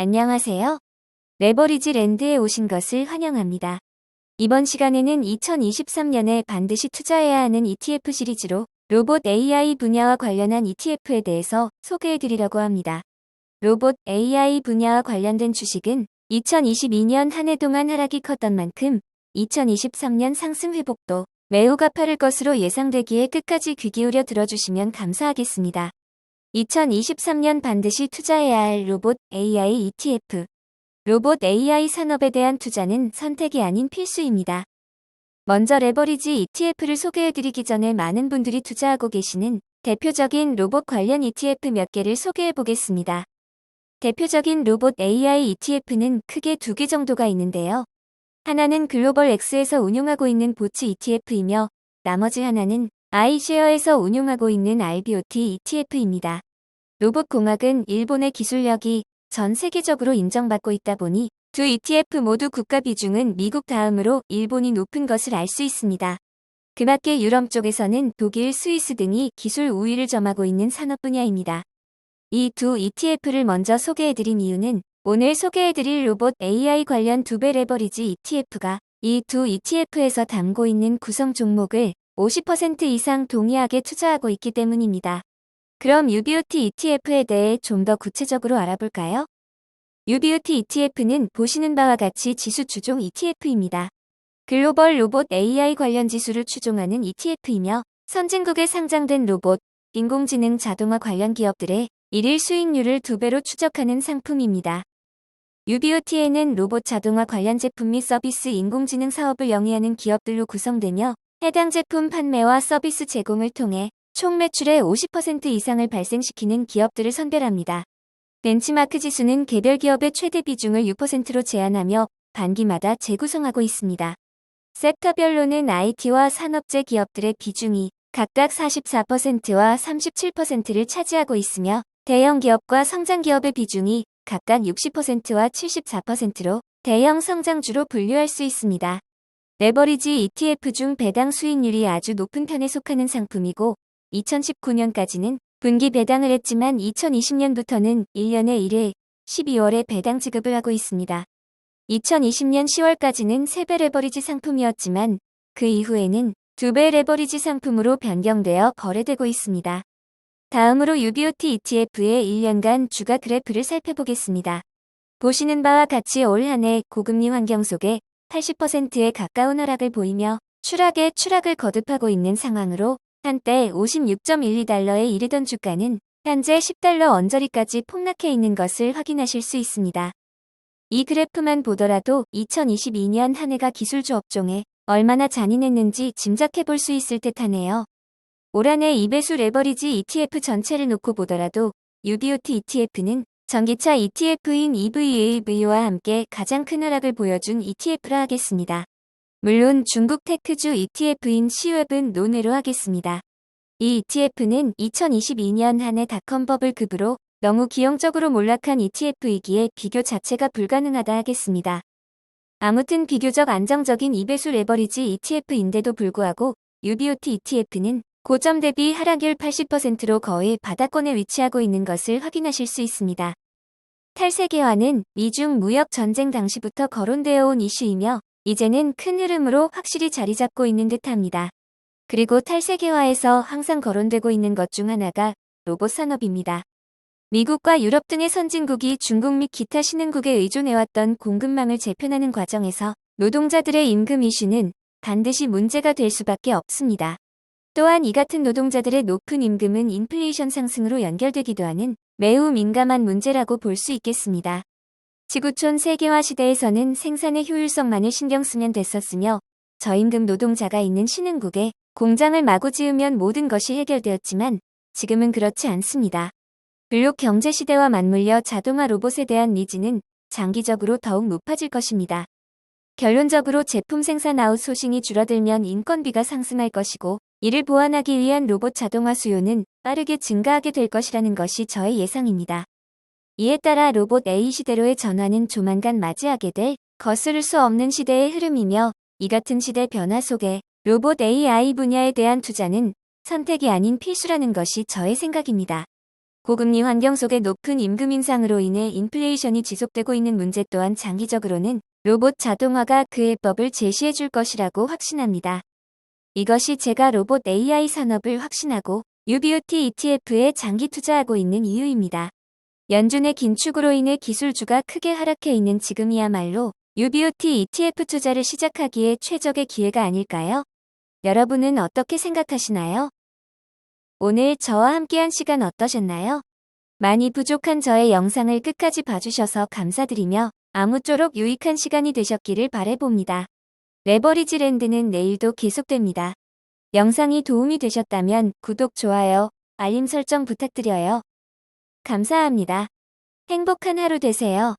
안녕하세요. 레버리지 랜드에 오신 것을 환영합니다. 이번 시간에는 2023년에 반드시 투자해야 하는 ETF 시리즈로 로봇 AI 분야와 관련한 ETF에 대해서 소개해드리려고 합니다. 로봇 AI 분야와 관련된 주식은 2022년 한 해 동안 하락이 컸던 만큼 2023년 상승 회복도 매우 가파를 것으로 예상되기에 끝까지 귀 기울여 들어주시면 감사하겠습니다. 2023년 반드시 투자해야 할 로봇 AI ETF. 로봇 AI 산업에 대한 투자는 선택이 아닌 필수입니다. 먼저 레버리지 ETF를 소개해드리기 전에 많은 분들이 투자하고 계시는 대표적인 로봇 관련 ETF 몇 개를 소개해 보겠습니다. 대표적인 로봇 AI ETF는 크게 두 개 정도가 있는데요. 하나는 글로벌 X에서 운용하고 있는 보츠 ETF이며 나머지 하나는 iShare에서 운용하고 있는 RBOT ETF입니다. 로봇 공학은 일본의 기술력이 전 세계적으로 인정받고 있다 보니 두 ETF 모두 국가 비중은 미국 다음으로 일본이 높은 것을 알 수 있습니다. 그 밖에 유럽 쪽에서는 독일, 스위스 등이 기술 우위를 점하고 있는 산업 분야입니다. 이 두 ETF를 먼저 소개해드린 이유는 오늘 소개해드릴 로봇 AI 관련 두배 레버리지 ETF가 이 두 ETF에서 담고 있는 구성 종목을 50% 이상 동일하게 투자하고 있기 때문입니다. 그럼 UBOT ETF에 대해 좀 더 구체적으로 알아볼까요? UBOT ETF는 보시는 바와 같이 지수 추종 ETF입니다. 글로벌 로봇 AI 관련 지수를 추종하는 ETF이며 선진국에 상장된 로봇, 인공지능 자동화 관련 기업들의 일일 수익률을 2배로 추적하는 상품입니다. UBOT에는 로봇 자동화 관련 제품 및 서비스 인공지능 사업을 영위하는 기업들로 구성되며 해당 제품 판매와 서비스 제공을 통해 총 매출의 50% 이상을 발생시키는 기업들을 선별합니다. 벤치마크 지수는 개별 기업의 최대 비중을 6%로 제한하며 반기마다 재구성하고 있습니다. 섹터별로는 IT와 산업재 기업들의 비중이 각각 44%와 37%를 차지하고 있으며 대형 기업과 성장 기업의 비중이 각각 60%와 74%로 대형 성장주로 분류할 수 있습니다. 레버리지 ETF 중 배당 수익률이 아주 높은 편에 속하는 상품이고 2019년까지는 분기 배당을 했지만 2020년부터는 1년에 1회 12월에 배당 지급을 하고 있습니다. 2020년 10월까지는 3배 레버리지 상품이었지만 그 이후에는 2배 레버리지 상품으로 변경되어 거래되고 있습니다. 다음으로 UBOT ETF의 1년간 주가 그래프를 살펴보겠습니다. 보시는 바와 같이 올 한 해 고금리 환경 속에 80%에 가까운 하락을 보이며 추락에 추락을 거듭하고 있는 상황으로 한때 56.12달러에 이르던 주가는 현재 10달러 언저리까지 폭락해 있는 것을 확인하실 수 있습니다. 이 그래프만 보더라도 2022년 한 해가 기술주 업종에 얼마나 잔인했는지 짐작해 볼 수 있을 듯하네요. 올 한 해 2배수 레버리지 ETF 전체를 놓고 보더라도 UBOT ETF는 전기차 ETF인 EVAV와 함께 가장 큰 하락을 보여준 ETF라 하겠습니다. 물론 중국 테크주 ETF인 시웹은 논외로 하겠습니다. 이 ETF는 2022년 한 해 닷컴 버블 급으로 너무 기형적으로 몰락한 ETF이기에 비교 자체가 불가능하다 하겠습니다. 아무튼 비교적 안정적인 2배수 레버리지 ETF인데도 불구하고 UBOT ETF는 고점 대비 하락률 80%로 거의 바닥권에 위치하고 있는 것을 확인하실 수 있습니다. 탈세계화는 미중 무역 전쟁 당시부터 거론되어 온 이슈이며 이제는 큰 흐름으로 확실히 자리 잡고 있는 듯합니다. 그리고 탈세계화에서 항상 거론되고 있는 것 중 하나가 로봇 산업입니다. 미국과 유럽 등의 선진국이 중국 및 기타 신흥국에 의존해왔던 공급망을 재편하는 과정에서 노동자들의 임금 이슈는 반드시 문제가 될 수밖에 없습니다. 또한 이 같은 노동자들의 높은 임금은 인플레이션 상승으로 연결되기도 하는 매우 민감한 문제라고 볼 수 있겠습니다. 지구촌 세계화 시대에서는 생산의 효율성만을 신경 쓰면 됐었으며 저임금 노동자가 있는 신흥국에 공장을 마구 지으면 모든 것이 해결되었지만 지금은 그렇지 않습니다. 블록 경제 시대와 맞물려 자동화 로봇에 대한 니즈는 장기적으로 더욱 높아질 것입니다. 결론적으로 제품 생산 아웃소싱이 줄어들면 인건비가 상승할 것이고 이를 보완하기 위한 로봇 자동화 수요는 빠르게 증가하게 될 것이라는 것이 저의 예상입니다. 이에 따라 로봇 AI 시대로의 전환은 조만간 맞이하게 될 거스를 수 없는 시대의 흐름이며 이 같은 시대 변화 속에 로봇 AI 분야에 대한 투자는 선택이 아닌 필수라는 것이 저의 생각입니다. 고금리 환경 속의 높은 임금 인상으로 인해 인플레이션이 지속되고 있는 문제 또한 장기적으로는 로봇 자동화가 그 해법을 제시해 줄 것이라고 확신합니다. 이것이 제가 로봇 AI 산업을 확신하고 UBOT ETF에 장기 투자하고 있는 이유입니다. 연준의 긴축으로 인해 기술주가 크게 하락해 있는 지금이야말로 UBOT ETF 투자를 시작하기에 최적의 기회가 아닐까요? 여러분은 어떻게 생각하시나요? 오늘 저와 함께한 시간 어떠셨나요? 많이 부족한 저의 영상을 끝까지 봐주셔서 감사드리며 아무쪼록 유익한 시간이 되셨기를 바라봅니다. 레버리지 랜드는 내일도 계속됩니다. 영상이 도움이 되셨다면 구독, 좋아요, 알림 설정 부탁드려요. 감사합니다. 행복한 하루 되세요.